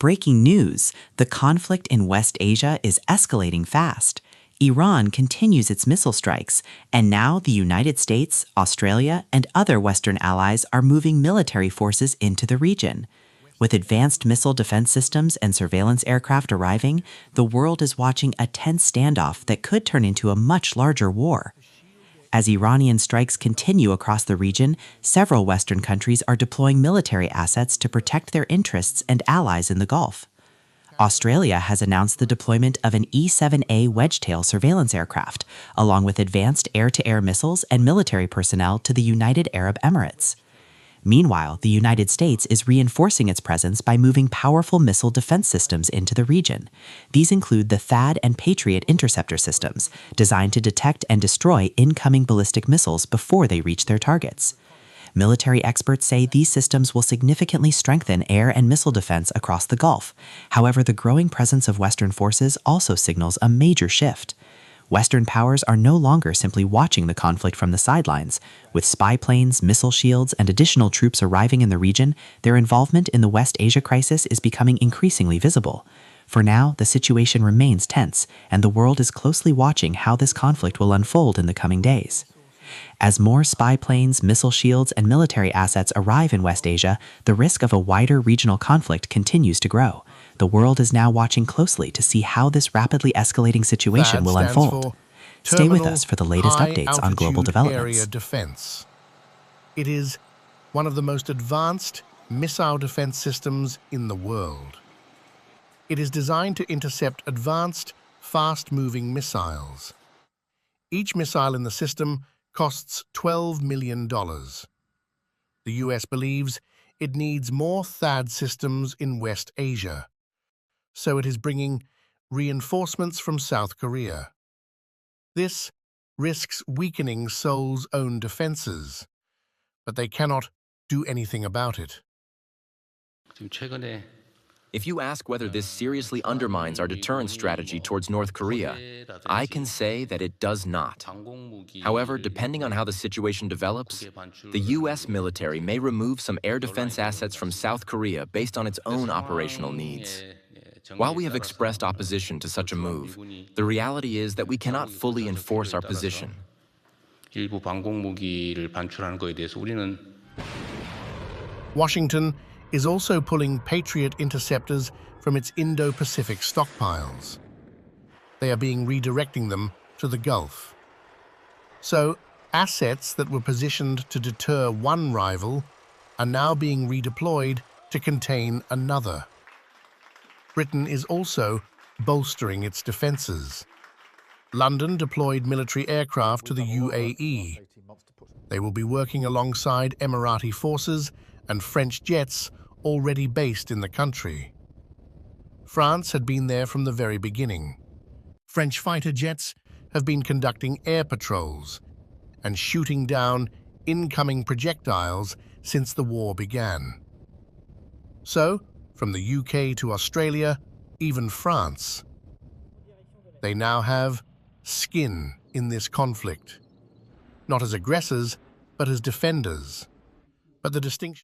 Breaking news: the conflict in West Asia is escalating fast. Iran continues its missile strikes, and now the United States, Australia, and other Western allies are moving military forces into the region. With advanced missile defense systems and surveillance aircraft arriving, the world is watching a tense standoff that could turn into a much larger war. As Iranian strikes continue across the region, several Western countries are deploying military assets to protect their interests and allies in the Gulf. Australia has announced the deployment of an E-7A Wedgetail surveillance aircraft, along with advanced air-to-air missiles and military personnel to the United Arab Emirates. Meanwhile, the United States is reinforcing its presence by moving powerful missile defense systems into the region. These include the THAAD and Patriot interceptor systems, designed to detect and destroy incoming ballistic missiles before they reach their targets. Military experts say these systems will significantly strengthen air and missile defense across the Gulf. However, the growing presence of Western forces also signals a major shift. Western powers are no longer simply watching the conflict from the sidelines. With spy planes, missile shields, and additional troops arriving in the region, their involvement in the West Asia crisis is becoming increasingly visible. For now, the situation remains tense, and the world is closely watching how this conflict will unfold in the coming days. As more spy planes, missile shields, and military assets arrive in West Asia, the risk of a wider regional conflict continues to grow. The world is now watching closely to see how this rapidly escalating situation will unfold. Stay with us for the latest updates on global developments. Area defense. It is one of the most advanced missile defense systems in the world. It is designed to intercept advanced, fast-moving missiles. Each missile in the system costs $12 million. The US believes it needs more THAAD systems in West Asia, so it is bringing reinforcements from South Korea. This risks weakening Seoul's own defenses, but they cannot do anything about it. If you ask whether this seriously undermines our deterrence strategy towards North Korea, I can say that it does not. However, depending on how the situation develops, the U.S. military may remove some air defense assets from South Korea based on its own operational needs. While we have expressed opposition to such a move, the reality is that we cannot fully enforce our position. Washington is also pulling Patriot interceptors from its Indo-Pacific stockpiles. They are redirecting them to the Gulf. So, assets that were positioned to deter one rival are now being redeployed to contain another. Britain is also bolstering its defenses. London deployed military aircraft to the UAE. They will be working alongside Emirati forces and French jets already based in the country. France had been there from the very beginning. French fighter jets have been conducting air patrols and shooting down incoming projectiles since the war began. So, from the UK to Australia, even France, they now have skin in this conflict. Not as aggressors, but as defenders. But the distinction